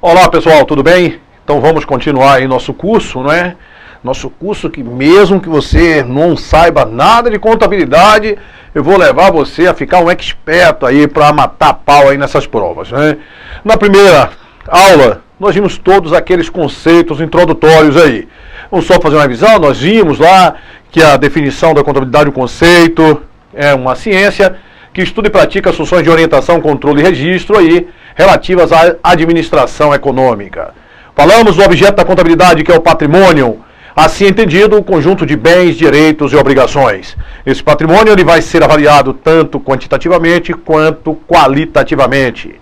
Olá pessoal, tudo bem? Então vamos continuar aí nosso curso, não é? Nosso curso que mesmo que você não saiba nada de contabilidade, eu vou levar você a ficar um experto aí para matar pau aí nessas provas, né? Na primeira aula, nós vimos todos aqueles conceitos introdutórios aí. Vamos só fazer uma revisão, nós vimos lá que a definição da contabilidade, o conceito, é uma ciência que estuda e pratica as funções de orientação, controle e registro aí, relativas à administração econômica. Falamos do objeto da contabilidade, que é o patrimônio, assim entendido, o conjunto de bens, direitos e obrigações. Esse patrimônio ele vai ser avaliado tanto quantitativamente quanto qualitativamente.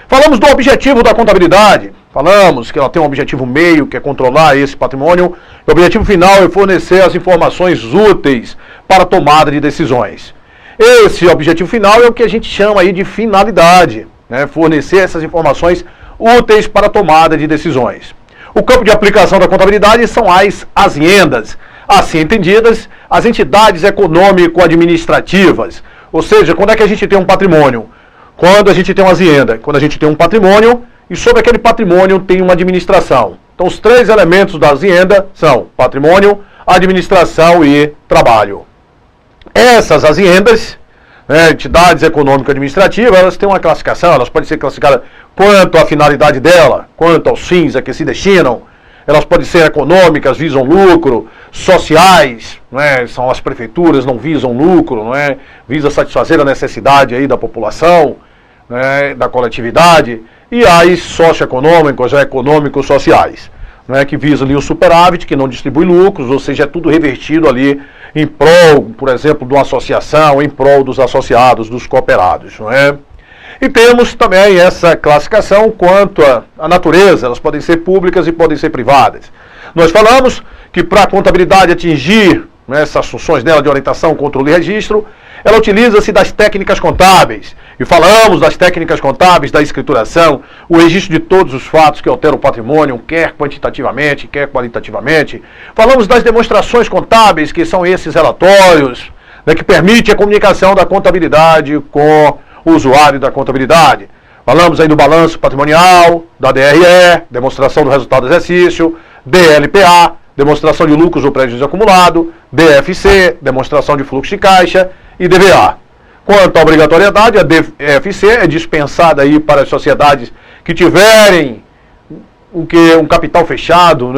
Falamos do objetivo da contabilidade. Falamos que ela tem um objetivo meio, que é controlar esse patrimônio. O objetivo final é fornecer as informações úteis para a tomada de decisões. Esse objetivo final é o que a gente chama aí de finalidade, né? Fornecer essas informações úteis para a tomada de decisões. O campo de aplicação da contabilidade são as aziendas, assim entendidas, as entidades econômico-administrativas. Ou seja, quando é que a gente tem um patrimônio? Quando a gente tem uma azienda, quando a gente tem um patrimônio e sobre aquele patrimônio tem uma administração. Então os três elementos da azienda são patrimônio, administração e trabalho. Essas aziendas, entidades econômico-administrativas, elas têm uma classificação, elas podem ser classificadas quanto à finalidade dela, quanto aos fins a que se destinam. Elas podem ser econômicas, visam lucro, sociais, são as prefeituras, não visam lucro, visa satisfazer a necessidade aí da população, da coletividade, e as socioeconômicas, econômicos sociais, que visam ali o superávit, que não distribui lucros, ou seja, é tudo revertido ali em prol, por exemplo, de uma associação, em prol dos associados, dos cooperados, E temos também essa classificação quanto à natureza, elas podem ser públicas e podem ser privadas. Nós falamos que para a contabilidade atingir essas funções dela de orientação, controle e registro, ela utiliza-se das técnicas contábeis. E falamos das técnicas contábeis, da escrituração, o registro de todos os fatos que alteram o patrimônio, quer quantitativamente, quer qualitativamente. Falamos das demonstrações contábeis, que são esses relatórios, que permitem a comunicação da contabilidade com o usuário da contabilidade. Falamos aí do balanço patrimonial, da DRE, demonstração do resultado do exercício, DLPA, demonstração de lucros ou prejuízo acumulado, DFC, demonstração de fluxo de caixa e DVA. Quanto à obrigatoriedade, a DFC é dispensada aí para as sociedades que tiverem um capital fechado,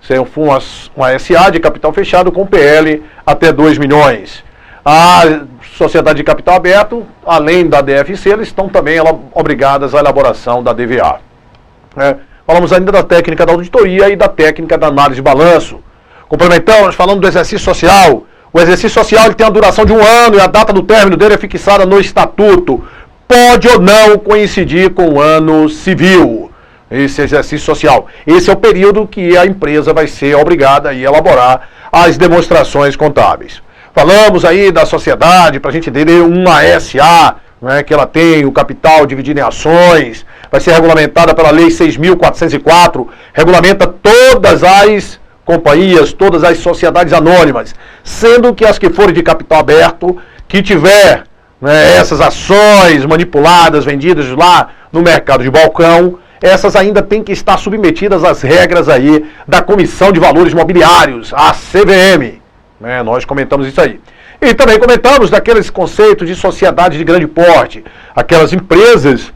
Se for uma SA de capital fechado com PL até 2 milhões. A sociedade de capital aberto, além da DFC, eles estão também obrigadas à elaboração da DVA. Falamos ainda da técnica da auditoria e da técnica da análise de balanço. Complementamos, falando do exercício social. O exercício social ele tem a duração de 1 ano e a data do término dele é fixada no estatuto. Pode ou não coincidir com o ano civil, esse exercício social. Esse é o período que a empresa vai ser obrigada a elaborar as demonstrações contábeis. Falamos aí da sociedade, para a gente entender uma SA, que ela tem o capital dividido em ações, vai ser regulamentada pela Lei 6.404, regulamenta todas as companhias, todas as sociedades anônimas, sendo que as que forem de capital aberto, que tiver essas ações manipuladas, vendidas lá no mercado de balcão, essas ainda têm que estar submetidas às regras aí da Comissão de Valores Mobiliários, a CVM. Nós comentamos isso aí. E também comentamos daqueles conceitos de sociedade de grande porte, aquelas empresas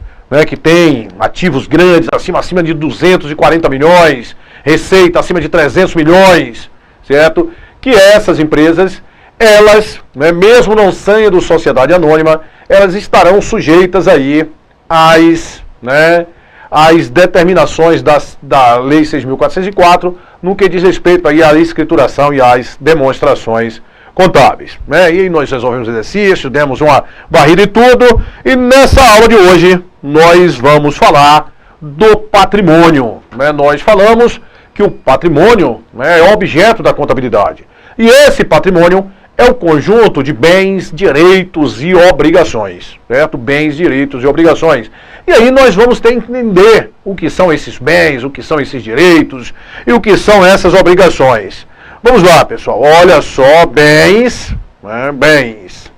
que têm ativos grandes, acima de 240 milhões, receita acima de 300 milhões, certo? Que essas empresas, elas, mesmo não sendo sociedade anônima, elas estarão sujeitas aí às determinações da Lei 6.404, no que diz respeito aí à escrituração e às demonstrações contábeis. E aí nós resolvemos o exercício, demos uma varrida e tudo, e nessa aula de hoje nós vamos falar do patrimônio. Nós falamos que o patrimônio é o objeto da contabilidade. E esse patrimônio é o conjunto de bens, direitos e obrigações, certo? Bens, direitos e obrigações. E aí nós vamos ter que entender o que são esses bens, o que são esses direitos e o que são essas obrigações. Vamos lá, pessoal. Olha só, bens, bens.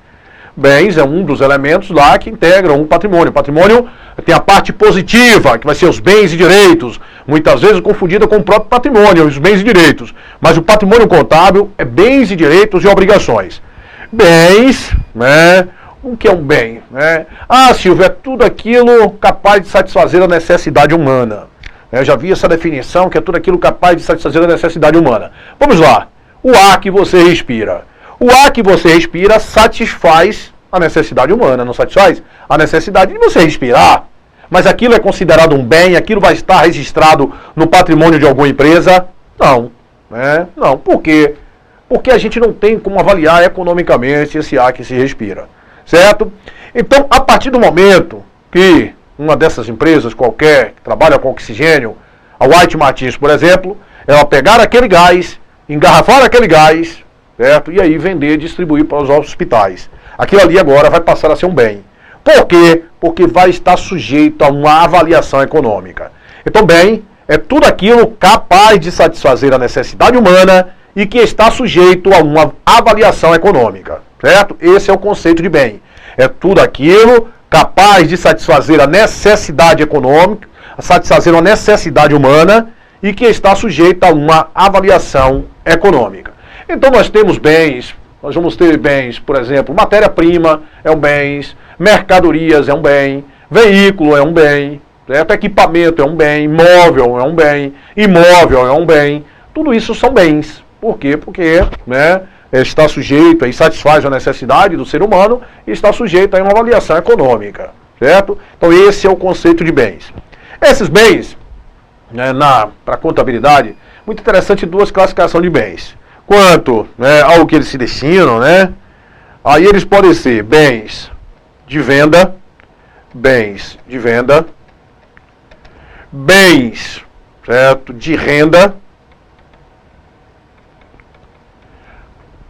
Bens é um dos elementos lá que integram um patrimônio. O patrimônio tem a parte positiva, que vai ser os bens e direitos, muitas vezes confundida com o próprio patrimônio, os bens e direitos. Mas o patrimônio contábil é bens e direitos e obrigações. Bens, né? O que é um bem? Né? Ah, Silvio, é tudo aquilo capaz de satisfazer a necessidade humana. Eu já vi essa definição, que é tudo aquilo capaz de satisfazer a necessidade humana. Vamos lá. O ar que você respira. O ar que você respira satisfaz a necessidade humana, não satisfaz a necessidade de você respirar. Mas aquilo é considerado um bem, aquilo vai estar registrado no patrimônio de alguma empresa? Não. Né? Não. Por quê? Porque a gente não tem como avaliar economicamente esse ar que se respira. Certo? Então, a partir do momento que uma dessas empresas qualquer, que trabalha com oxigênio, a White Martins, por exemplo, ela pegar aquele gás, engarrafar aquele gás, certo? E aí vender, distribuir para os hospitais. Aquilo ali agora vai passar a ser um bem. Por quê? Porque vai estar sujeito a uma avaliação econômica. Então, bem, é tudo aquilo capaz de satisfazer a necessidade humana e que está sujeito a uma avaliação econômica, certo? Esse é o conceito de bem. É tudo aquilo capaz de satisfazer a necessidade econômica, satisfazer a necessidade humana e que está sujeito a uma avaliação econômica. Então nós temos bens, nós vamos ter bens, por exemplo, matéria-prima é um bem, mercadorias é um bem, veículo é um bem, certo? Equipamento é um bem, móvel é um bem, imóvel é um bem, tudo isso são bens. Por quê? Porque, né, está sujeito e satisfaz a necessidade do ser humano e está sujeito a uma avaliação econômica, certo? Então esse é o conceito de bens. Esses bens, né, para a contabilidade, muito interessante duas classificações de bens. Quanto, né, ao que eles se destinam, né? Aí eles podem ser bens de venda, bens, certo, de renda.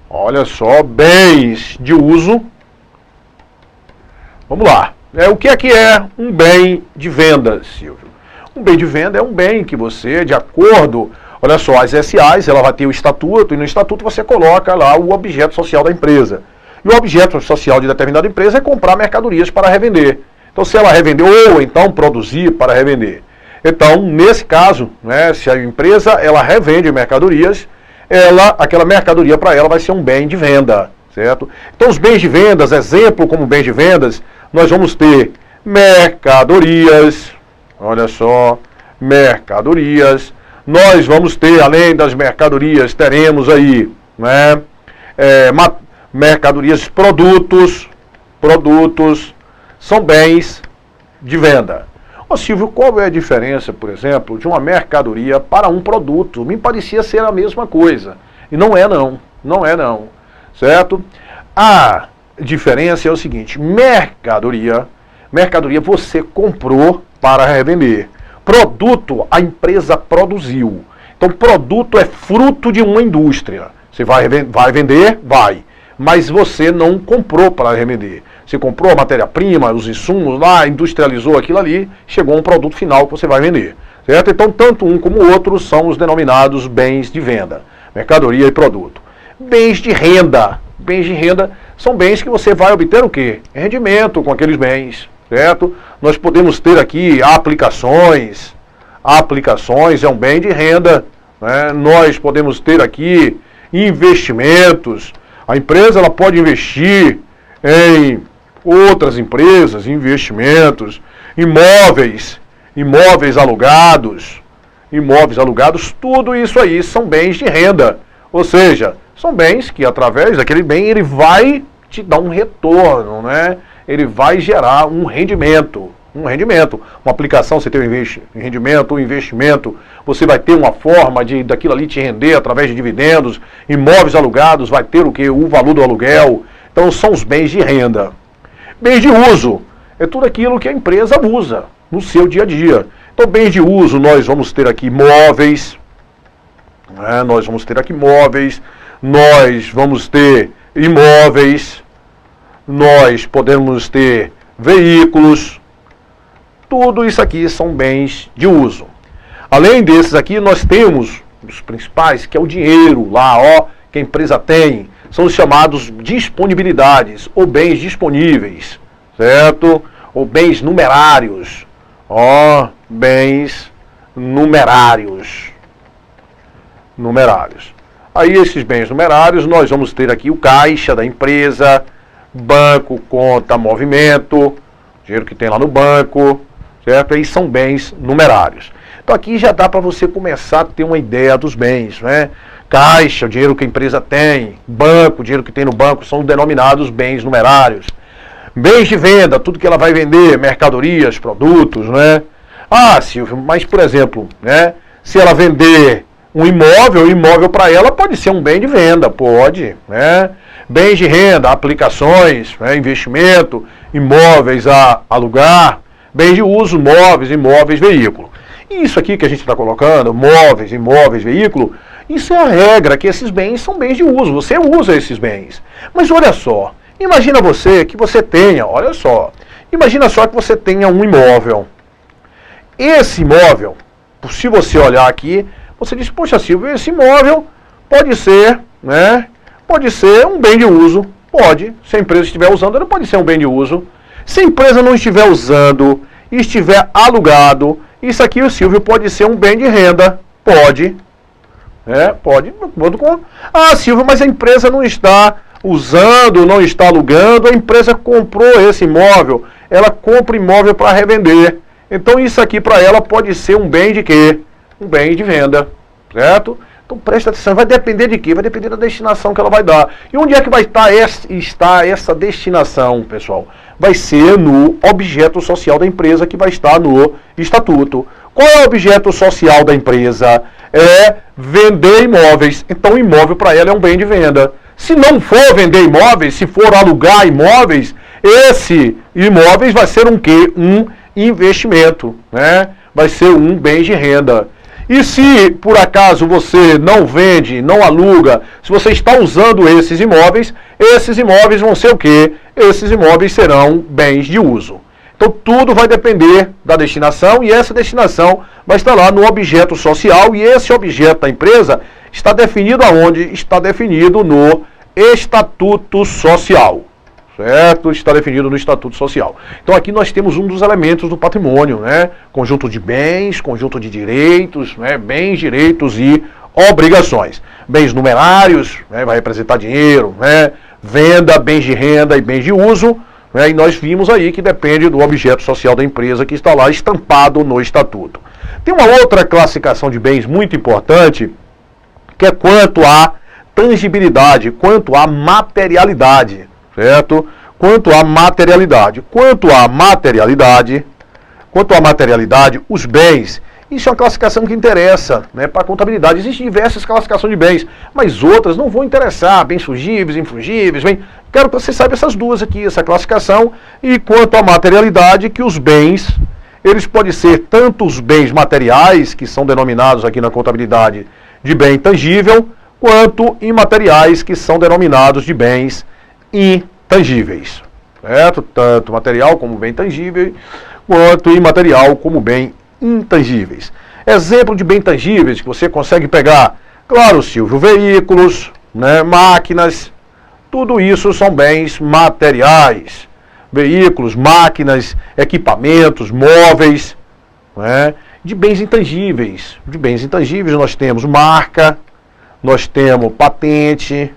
Olha só, bens de uso. Vamos lá. O que é um bem de venda, Silvio? Um bem de venda é um bem que você, de acordo, olha só, as SAs, ela vai ter o estatuto, e no estatuto você coloca lá o objeto social da empresa. E o objeto social de determinada empresa é comprar mercadorias para revender. Então, se ela revender, ou então produzir para revender. Então, nesse caso, né, se a empresa ela revende mercadorias, aquela mercadoria para ela vai ser um bem de venda, certo? Então, os bens de vendas, exemplo como bens de vendas, nós vamos ter mercadorias, olha só, mercadorias. Nós vamos ter, além das mercadorias, teremos aí, né, mercadorias, produtos, são bens de venda. Ô Silvio, qual é a diferença, por exemplo, de uma mercadoria para um produto? Me parecia ser a mesma coisa. E não é não, certo? A diferença é o seguinte, mercadoria você comprou para revender. Produto, a empresa produziu. Então, produto é fruto de uma indústria. Você vai vender? Vai. Mas você não comprou para revender. Você comprou a matéria-prima, os insumos lá, industrializou aquilo ali, chegou a um produto final que você vai vender. Certo? Então, tanto um como o outro são os denominados bens de venda. Mercadoria e produto. Bens de renda. Bens de renda são bens que você vai obter o quê? Rendimento com aqueles bens. Certo? Nós podemos ter aqui aplicações é um bem de renda, né? Nós podemos ter aqui investimentos, a empresa ela pode investir em outras empresas, investimentos, imóveis alugados, tudo isso aí são bens de renda, ou seja, são bens que através daquele bem ele vai te dar um retorno, né? Ele vai gerar um rendimento. Uma aplicação, você tem um rendimento, um investimento, você vai ter uma forma daquilo ali te render através de dividendos, imóveis alugados, vai ter o quê? O valor do aluguel. Então são os bens de renda. Bens de uso, é tudo aquilo que a empresa usa no seu dia a dia. Então bens de uso, nós vamos ter aqui móveis, né? Nós vamos ter imóveis, nós podemos ter veículos, tudo isso aqui são bens de uso. Além desses aqui, nós temos os principais, que é o dinheiro lá, ó, que a empresa tem. são os chamados disponibilidades, ou bens disponíveis, certo? Ou bens numerários. Ó, bens numerários. Numerários. Aí esses bens numerários, nós vamos ter aqui o caixa da empresa, banco, conta, movimento, dinheiro que tem lá no banco, certo? Aí são bens numerários. Então aqui já dá para você começar a ter uma ideia dos bens, né? Caixa, o dinheiro que a empresa tem, banco, o dinheiro que tem no banco, são denominados bens numerários. Bens de venda, tudo que ela vai vender, mercadorias, produtos, né? Ah, Silvio, mas por exemplo, né? Se ela vender um imóvel, o imóvel para ela pode ser um bem de venda, pode, né? Bens de renda, aplicações, né? Investimento, imóveis a alugar, bens de uso, móveis, imóveis, veículo. E isso aqui que a gente está colocando, móveis, imóveis, veículo, isso é a regra, que esses bens são bens de uso, você usa esses bens. Mas olha só, imagina você que você tenha, olha só, imagina só que você tenha um imóvel. Esse imóvel, se você olhar aqui, você diz, poxa Silvio, esse imóvel pode ser, né? Pode ser um bem de uso, pode. Se a empresa estiver usando, ele pode ser um bem de uso. Se a empresa não estiver usando e estiver alugado, isso aqui, o Silvio, pode ser um bem de renda, pode. Pode. Ah, Silvio, mas a empresa não está usando, não está alugando, a empresa comprou esse imóvel, ela compra imóvel para revender. Então isso aqui para ela pode ser um bem de quê? Um bem de venda, certo? Então presta atenção, vai depender de quê? Vai depender da destinação que ela vai dar. E onde é que vai estar essa destinação, pessoal? Vai ser no objeto social da empresa, que vai estar no estatuto. Qual é o objeto social da empresa? É vender imóveis. Então o imóvel para ela é um bem de venda. Se não for vender imóveis, se for alugar imóveis, esse imóveis vai ser um quê? Um investimento, né? Vai ser um bem de renda. E se por acaso você não vende, não aluga, se você está usando esses imóveis vão ser o quê? Esses imóveis serão bens de uso. Então tudo vai depender da destinação, e essa destinação vai estar lá no objeto social, e esse objeto da empresa está definido aonde? Está definido no Estatuto Social. Certo? Está definido no Estatuto Social. Então aqui nós temos um dos elementos do patrimônio, né? Conjunto de bens, conjunto de direitos, né? Bens, direitos e obrigações. Bens numerários, né? Vai representar dinheiro, né? Venda, bens de renda e bens de uso, né? E nós vimos aí que depende do objeto social da empresa, que está lá estampado no Estatuto. Tem uma outra classificação de bens muito importante, que é quanto à tangibilidade, quanto à materialidade. Certo? Quanto à materialidade. Quanto à materialidade, os bens, isso é uma classificação que interessa, né, para a contabilidade. Existem diversas classificações de bens, mas outras não vão interessar, bens fungíveis, infungíveis, bem. Quero que você saiba essas duas aqui, essa classificação. E quanto à materialidade, que os bens, eles podem ser tanto os bens materiais, que são denominados aqui na contabilidade de bem tangível, quanto imateriais, que são denominados de bens intangíveis, certo? Tanto material como bem tangível, quanto imaterial como bem intangíveis. Exemplo de bem tangíveis que você consegue pegar, claro, Silvio, veículos, né, máquinas, tudo isso são bens materiais. Veículos, máquinas, equipamentos, móveis, né? De bens intangíveis nós temos marca, nós temos patente,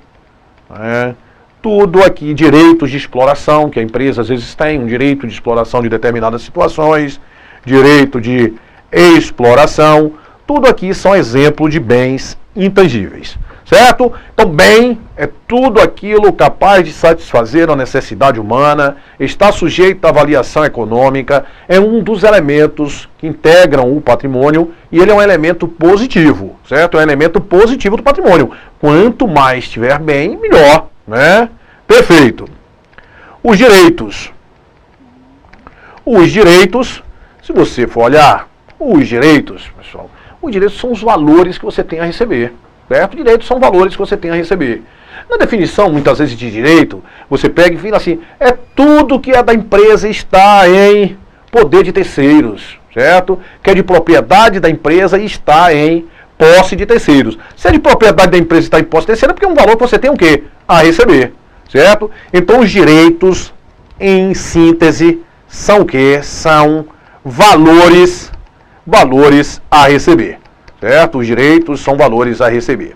né? Tudo aqui, direitos de exploração, que a empresa às vezes tem, um direito de exploração de determinadas situações, direito de exploração, tudo aqui são exemplos de bens intangíveis, certo? Então, bem é tudo aquilo capaz de satisfazer a necessidade humana, está sujeito à avaliação econômica, é um dos elementos que integram o patrimônio, e ele é um elemento positivo, certo? É um elemento positivo do patrimônio. Quanto mais tiver bem, melhor. Né? Perfeito. Os direitos, se você for olhar, os direitos, pessoal, os direitos são os valores que você tem a receber, certo? Direitos são valores que você tem a receber. Na definição, muitas vezes, de direito, você pega e fala assim, é tudo que é da empresa está em poder de terceiros, certo? Que é de propriedade da empresa e está em posse de terceiros. Se é de propriedade da empresa e está em posse de terceiro, é porque é um valor que você tem o quê? a receber, certo? Então os direitos, em síntese, são o quê? São valores a receber, certo? Os direitos são valores a receber.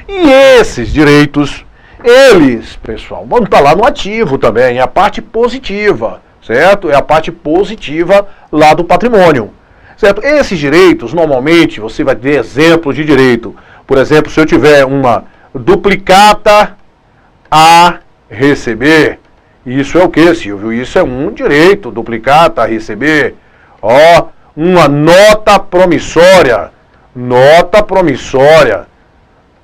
E esses direitos, eles, pessoal, vão estar lá no ativo também, é a parte positiva, certo? É a parte positiva lá do patrimônio, certo? Esses direitos, normalmente, você vai ter exemplos de direito. Por exemplo, se eu tiver uma duplicata a receber, isso é o que, Silvio? Isso é um direito, duplicata a receber. Ó, uma nota promissória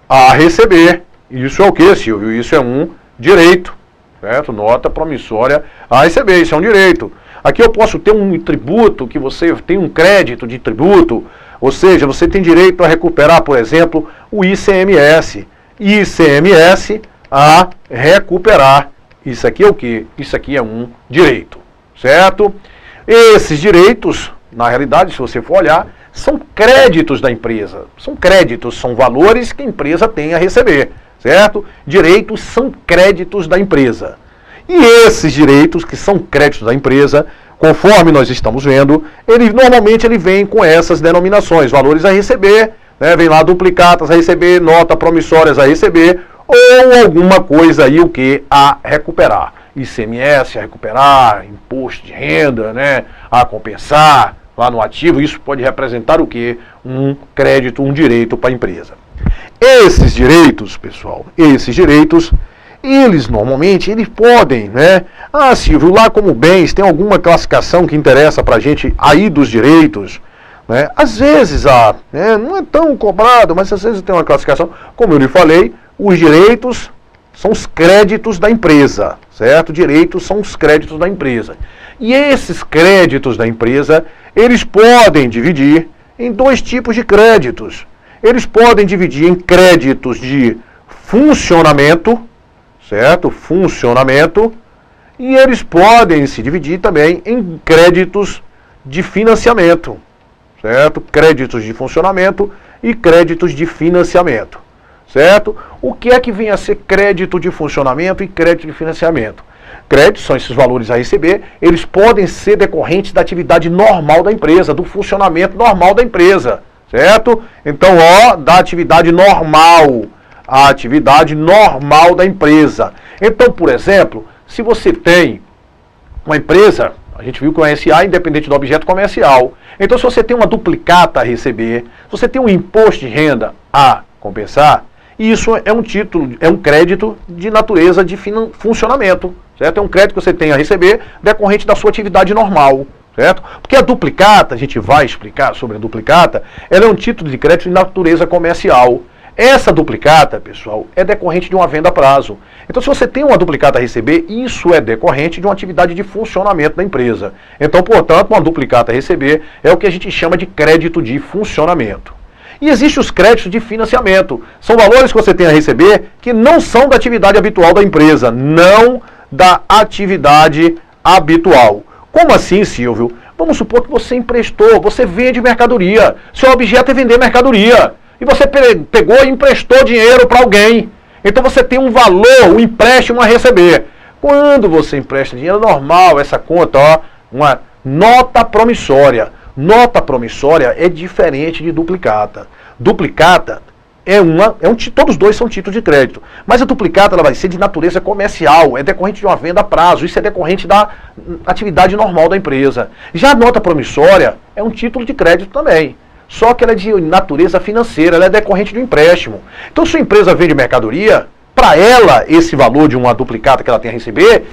a receber. Isso é o que, Silvio? Isso é um direito, certo? Nota promissória a receber, isso é um direito. Aqui eu posso ter um tributo, que você tem um crédito de tributo, ou seja, você tem direito a recuperar, por exemplo, o ICMS. ICMS a recuperar. Isso aqui é o que? Isso aqui é um direito, certo? Esses direitos, na realidade, se você for olhar, são créditos da empresa. São créditos, são valores que a empresa tem a receber, certo? Direitos são créditos da empresa. E esses direitos, que são créditos da empresa, conforme nós estamos vendo, normalmente ele vem com essas denominações, valores a receber, né? Vem lá duplicatas a receber, nota promissórias a receber, ou alguma coisa aí o que a recuperar. ICMS a recuperar, imposto de renda, né, a compensar lá no ativo. Isso pode representar o que? Um crédito, um direito para a empresa. Esses direitos, pessoal, eles normalmente, eles podem, né? Ah, Silvio, lá como bens, tem alguma classificação que interessa para a gente aí dos direitos? Né? Às vezes, não é tão cobrado, mas às vezes tem uma classificação, como eu lhe falei, os direitos são os créditos da empresa, certo? Direitos são os créditos da empresa. E esses créditos da empresa, eles podem dividir em dois tipos de créditos. Eles podem dividir em créditos de funcionamento, certo? Funcionamento. E eles podem se dividir também em créditos de financiamento, certo? Créditos de funcionamento e créditos de financiamento. Certo? O que é que vem a ser crédito de funcionamento e crédito de financiamento? Créditos são esses valores a receber, eles podem ser decorrentes da atividade normal da empresa, do funcionamento normal da empresa, certo? Então, da atividade normal, a atividade normal da empresa. Então, por exemplo, se você tem uma empresa, a gente viu que é uma SA independente do objeto comercial, então se você tem uma duplicata a receber, se você tem um imposto de renda a compensar, isso é um título, é um crédito de natureza de funcionamento, certo? É um crédito que você tem a receber decorrente da sua atividade normal, certo? Porque a duplicata, a gente vai explicar sobre a duplicata, ela é um título de crédito de natureza comercial. Essa duplicata, pessoal, é decorrente de uma venda a prazo. Então, se você tem uma duplicata a receber, isso é decorrente de uma atividade de funcionamento da empresa. Então, portanto, uma duplicata a receber é o que a gente chama de crédito de funcionamento. E existem os créditos de financiamento. São valores que você tem a receber que não são da atividade habitual da empresa. Não da atividade habitual. Como assim, Silvio? Vamos supor que você emprestou, você vende mercadoria. Seu objeto é vender mercadoria. E você pegou e emprestou dinheiro para alguém. Então você tem um valor, um empréstimo a receber. Quando você empresta dinheiro, é normal essa conta, uma nota promissória. Nota promissória é diferente de duplicata. Duplicata todos os dois são títulos de crédito. Mas a duplicata ela vai ser de natureza comercial, é decorrente de uma venda a prazo, isso é decorrente da atividade normal da empresa. Já a nota promissória é um título de crédito também. Só que ela é de natureza financeira, ela é decorrente do empréstimo. Então, se a empresa vende mercadoria, para ela, esse valor de uma duplicata que ela tem a receber,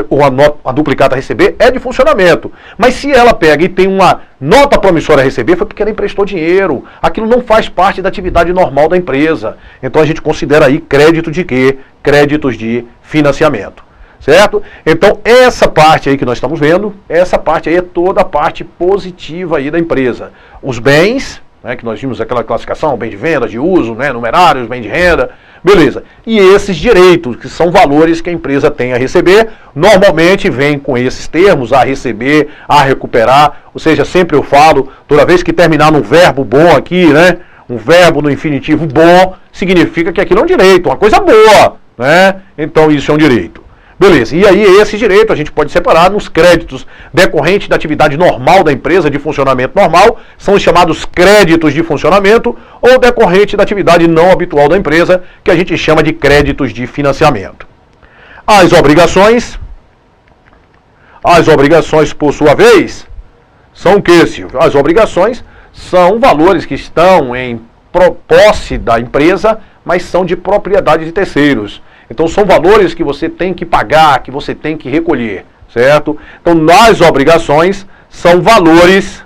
ou a duplicata a receber, é de funcionamento. Mas se ela pega e tem uma nota promissória a receber, foi porque ela emprestou dinheiro. Aquilo não faz parte da atividade normal da empresa. Então a gente considera aí crédito de quê? Créditos de financiamento. Certo? Então essa parte aí que nós estamos vendo, essa parte aí é toda a parte positiva aí da empresa. Os bens, né, que nós vimos aquela classificação, bem de venda, de uso, né, numerários, bem de renda, beleza. E esses direitos, que são valores que a empresa tem a receber, normalmente vem com esses termos, a receber, a recuperar, ou seja, sempre eu falo, toda vez que terminar num verbo bom aqui, né, um verbo no infinitivo bom, significa que aquilo é um direito, uma coisa boa, né? Então isso é um direito. Beleza, e aí esse direito a gente pode separar nos créditos decorrentes da atividade normal da empresa, de funcionamento normal, são os chamados créditos de funcionamento, ou decorrente da atividade não habitual da empresa, que a gente chama de créditos de financiamento. As obrigações, por sua vez, são o que, Silvio? As obrigações são valores que estão em posse da empresa, mas são de propriedade de terceiros. Então são valores que você tem que pagar, que você tem que recolher, certo? Então nas obrigações são valores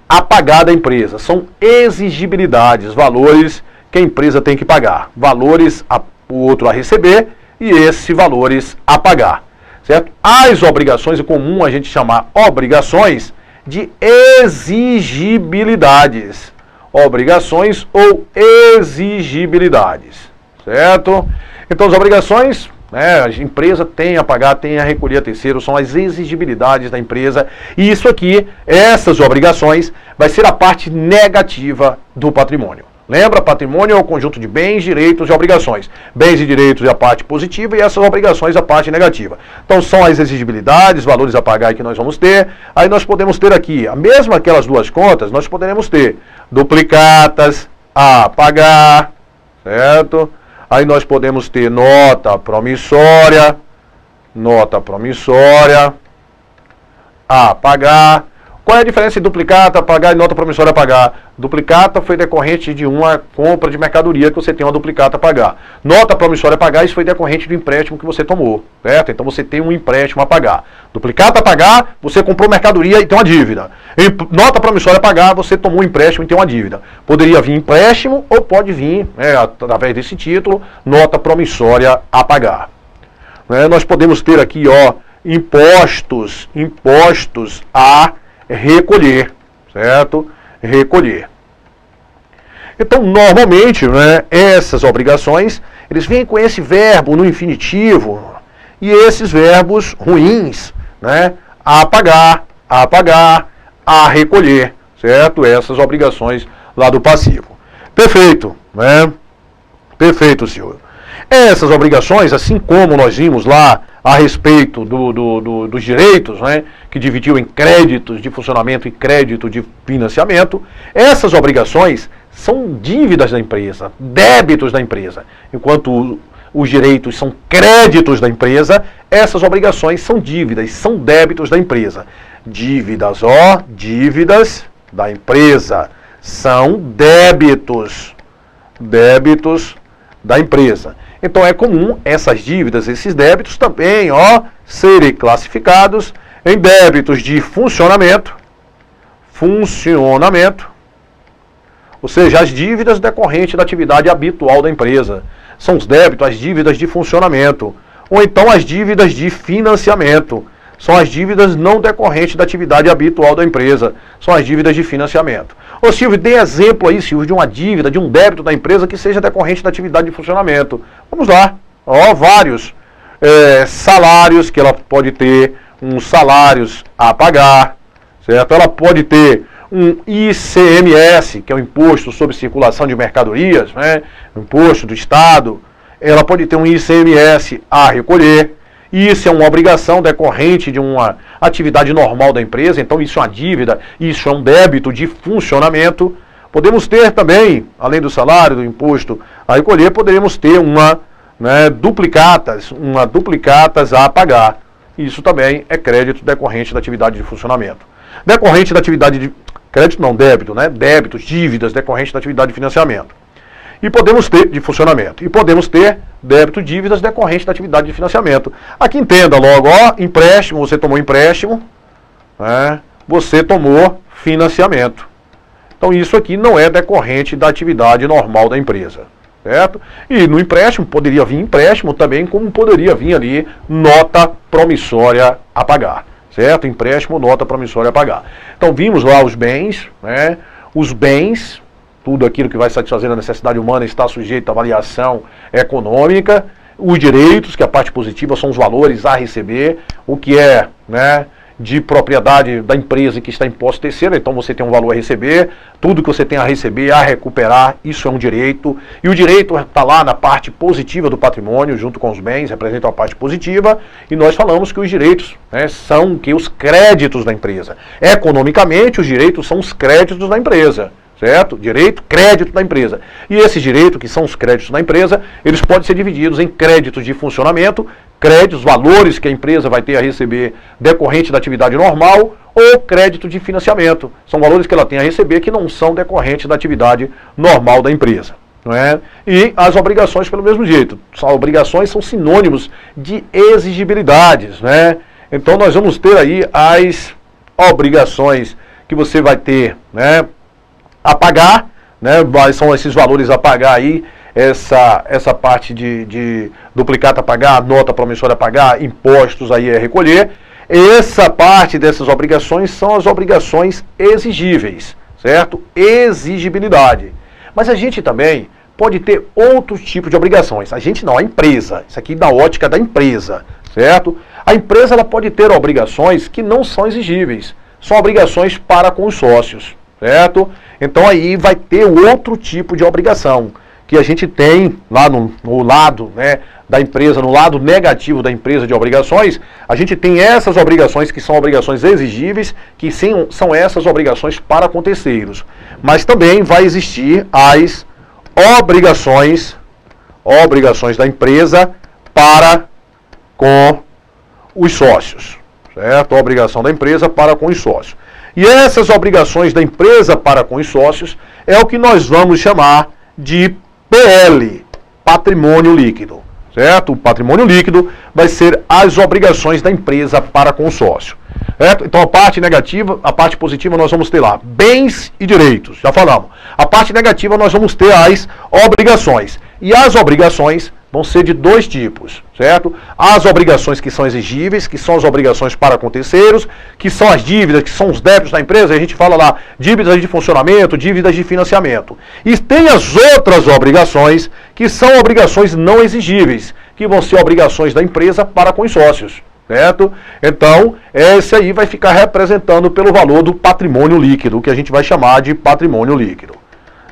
a pagar da empresa, são exigibilidades, valores que a empresa tem que pagar, valores o outro a receber e esses valores a pagar, certo? As obrigações, é comum a gente chamar obrigações de exigibilidades, obrigações ou exigibilidades. Certo? Então as obrigações, né, a empresa tem a pagar, tem a recolher a terceiro, são as exigibilidades da empresa. E isso aqui, essas obrigações, vai ser a parte negativa do patrimônio. Lembra, patrimônio é o conjunto de bens, direitos e obrigações. Bens e direitos é a parte positiva e essas obrigações a parte negativa. Então são as exigibilidades, valores a pagar que nós vamos ter. Aí nós podemos ter aqui, a mesma aquelas duas contas, nós poderemos ter duplicatas a pagar, certo? Aí nós podemos ter nota promissória a pagar. Qual é a diferença entre duplicata a pagar e nota promissória a pagar? Duplicata foi decorrente de uma compra de mercadoria que você tem uma duplicata a pagar. Nota promissória a pagar, isso foi decorrente do empréstimo que você tomou, certo? Então você tem um empréstimo a pagar. Duplicata a pagar, você comprou mercadoria e tem uma dívida. Nota promissória a pagar, você tomou um empréstimo e tem uma dívida. Poderia vir empréstimo ou pode vir, através desse título, nota promissória a pagar. Nós podemos ter aqui, ó, impostos a recolher, certo? Recolher. Então, normalmente, né, essas obrigações, eles vêm com esse verbo no infinitivo, e esses verbos ruins, né, a pagar, a recolher, certo? Essas obrigações lá do passivo. Perfeito, né? Perfeito, senhor. Essas obrigações, assim como nós vimos lá a respeito dos direitos, né, que dividiu em créditos de funcionamento e crédito de financiamento, essas obrigações são dívidas da empresa, débitos da empresa. Enquanto os direitos são créditos da empresa, essas obrigações são dívidas, são débitos da empresa. Dívidas, ó, dívidas da empresa, são débitos da empresa. Então é comum essas dívidas, esses débitos também, ó, serem classificados em débitos de funcionamento, ou seja, as dívidas decorrentes da atividade habitual da empresa. São os débitos, as dívidas de funcionamento, ou então as dívidas de financiamento. São as dívidas não decorrentes da atividade habitual da empresa. São as dívidas de financiamento. Ô Silvio, dê exemplo aí, Silvio, de uma dívida, de um débito da empresa que seja decorrente da atividade de funcionamento. Vamos lá. Ó, vários salários que ela pode ter, uns salários a pagar, certo? Ela pode ter um ICMS, que é o Imposto sobre Circulação de Mercadorias, né? Imposto do Estado. Ela pode ter um ICMS a recolher. Isso é uma obrigação decorrente de uma atividade normal da empresa, então isso é uma dívida, isso é um débito de funcionamento. Podemos ter também, além do salário, do imposto a recolher, poderíamos ter duplicatas a pagar. Isso também é crédito decorrente da atividade de funcionamento. Decorrente da atividade de... Crédito não, débito, né? Débitos, dívidas decorrente da atividade de financiamento. E podemos ter de funcionamento. E podemos ter débito, dívidas decorrentes da atividade de financiamento. Aqui entenda logo, ó, empréstimo, você tomou empréstimo, né? Você tomou financiamento. Então isso aqui não é decorrente da atividade normal da empresa, certo? E no empréstimo poderia vir empréstimo também, como poderia vir ali nota promissória a pagar, certo? Empréstimo, nota promissória a pagar. Então vimos lá os bens, né? Os bens, tudo aquilo que vai satisfazer a necessidade humana está sujeito à avaliação econômica. Os direitos, que a parte positiva são os valores a receber, o que é, né, de propriedade da empresa que está em posse terceira, então você tem um valor a receber, tudo que você tem a receber, a recuperar, isso é um direito, e o direito está lá na parte positiva do patrimônio, junto com os bens, representa a parte positiva, e nós falamos que os direitos, né, são que os créditos da empresa. Economicamente, os direitos são os créditos da empresa, certo? Direito, crédito da empresa. E esses direitos, que são os créditos da empresa, eles podem ser divididos em créditos de funcionamento, créditos, valores que a empresa vai ter a receber decorrente da atividade normal, ou crédito de financiamento. São valores que ela tem a receber que não são decorrentes da atividade normal da empresa. Não é? E as obrigações pelo mesmo jeito. As obrigações são sinônimos de exigibilidades, né? Então nós vamos ter aí as obrigações que você vai ter, né, a pagar, né? São esses valores a pagar aí, essa parte de duplicata a pagar, nota promissória a pagar, impostos aí a recolher. Essa parte dessas obrigações são as obrigações exigíveis, certo? Exigibilidade. Mas a gente também pode ter outro tipo de obrigações. A gente não, a empresa. Isso aqui na ótica da empresa, certo? A empresa ela pode ter obrigações que não são exigíveis. São obrigações para com os sócios, certo? Então aí vai ter outro tipo de obrigação que a gente tem lá no lado, né, da empresa, no lado negativo da empresa de obrigações. A gente tem essas obrigações que são obrigações exigíveis, que sim, são essas obrigações para com terceiros. Mas também vai existir as obrigações da empresa para com os sócios, certo? A obrigação da empresa para com os sócios. E essas obrigações da empresa para com os sócios é o que nós vamos chamar de PL, patrimônio líquido, certo? O patrimônio líquido vai ser as obrigações da empresa para com o sócio, certo? Então a parte negativa, a parte positiva nós vamos ter lá bens e direitos, já falamos. A parte negativa nós vamos ter as obrigações. E as obrigações vão ser de dois tipos, certo? As obrigações que são exigíveis, que são as obrigações para com terceiros, que são as dívidas, que são os débitos da empresa, a gente fala lá, dívidas de funcionamento, dívidas de financiamento. E tem as outras obrigações, que são obrigações não exigíveis, que vão ser obrigações da empresa para com os sócios, certo? Então, esse aí vai ficar representando pelo valor do patrimônio líquido, que a gente vai chamar de patrimônio líquido,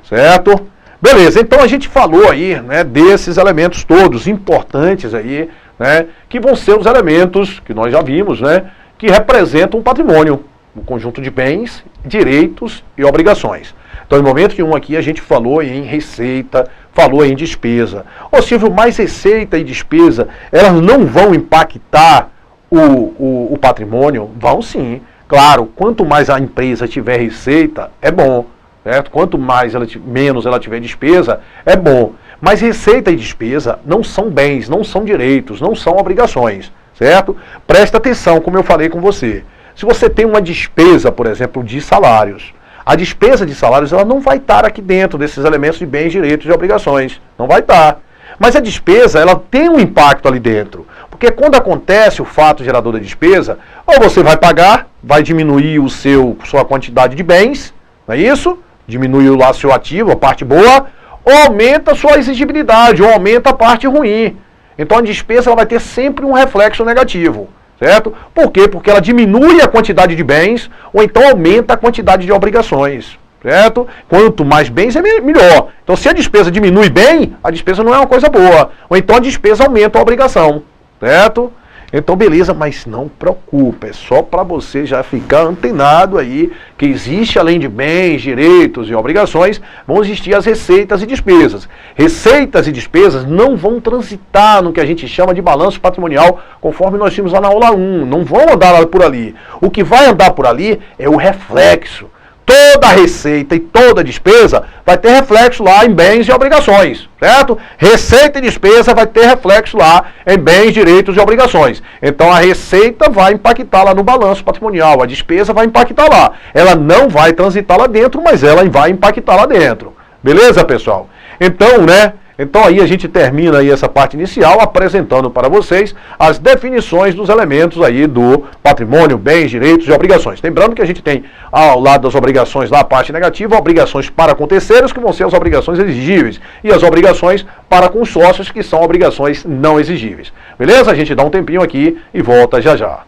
certo? Beleza, então a gente falou aí, né, desses elementos todos importantes aí, né, que vão ser os elementos que nós já vimos, né, que representam o patrimônio, o conjunto de bens, direitos e obrigações. Então, em momento nenhum aqui a gente falou em receita, falou em despesa. Ô Silvio, mais receita e despesa, elas não vão impactar o patrimônio? Vão sim. Claro, quanto mais a empresa tiver receita, é bom. Certo? Quanto mais menos ela tiver despesa, é bom. Mas receita e despesa não são bens, não são direitos, não são obrigações, certo? Presta atenção, como eu falei com você. Se você tem uma despesa, por exemplo, de salários, a despesa de salários ela não vai estar aqui dentro desses elementos de bens, direitos e obrigações. Não vai estar. Mas a despesa, ela tem um impacto ali dentro. Porque quando acontece o fato gerador da despesa, ou você vai pagar, vai diminuir sua quantidade de bens, não é isso? Diminuiu lá seu ativo, a parte boa, ou aumenta a sua exigibilidade, ou aumenta a parte ruim. Então a despesa ela vai ter sempre um reflexo negativo, certo? Por quê? Porque ela diminui a quantidade de bens, ou então aumenta a quantidade de obrigações, certo? Quanto mais bens é melhor. Então se a despesa diminui bem, a despesa não é uma coisa boa, ou então a despesa aumenta a obrigação, certo? Então beleza, mas não preocupa, é só para você já ficar antenado aí, que existe além de bens, direitos e obrigações, vão existir as receitas e despesas. Receitas e despesas não vão transitar no que a gente chama de balanço patrimonial, conforme nós tínhamos lá na aula 1, não vão andar por ali. O que vai andar por ali é o reflexo. Toda receita e toda despesa vai ter reflexo lá em bens e obrigações, certo? Receita e despesa vai ter reflexo lá em bens, direitos e obrigações. Então a receita vai impactar lá no balanço patrimonial, a despesa vai impactar lá. Ela não vai transitar lá dentro, mas ela vai impactar lá dentro. Beleza, pessoal? Então, né? Então aí a gente termina aí essa parte inicial apresentando para vocês as definições dos elementos aí do patrimônio, bens, direitos e obrigações. Lembrando que a gente tem ao lado das obrigações lá a parte negativa, obrigações para com terceiros, que vão ser as obrigações exigíveis, e as obrigações para com sócios, que são obrigações não exigíveis. Beleza? A gente dá um tempinho aqui e volta já já.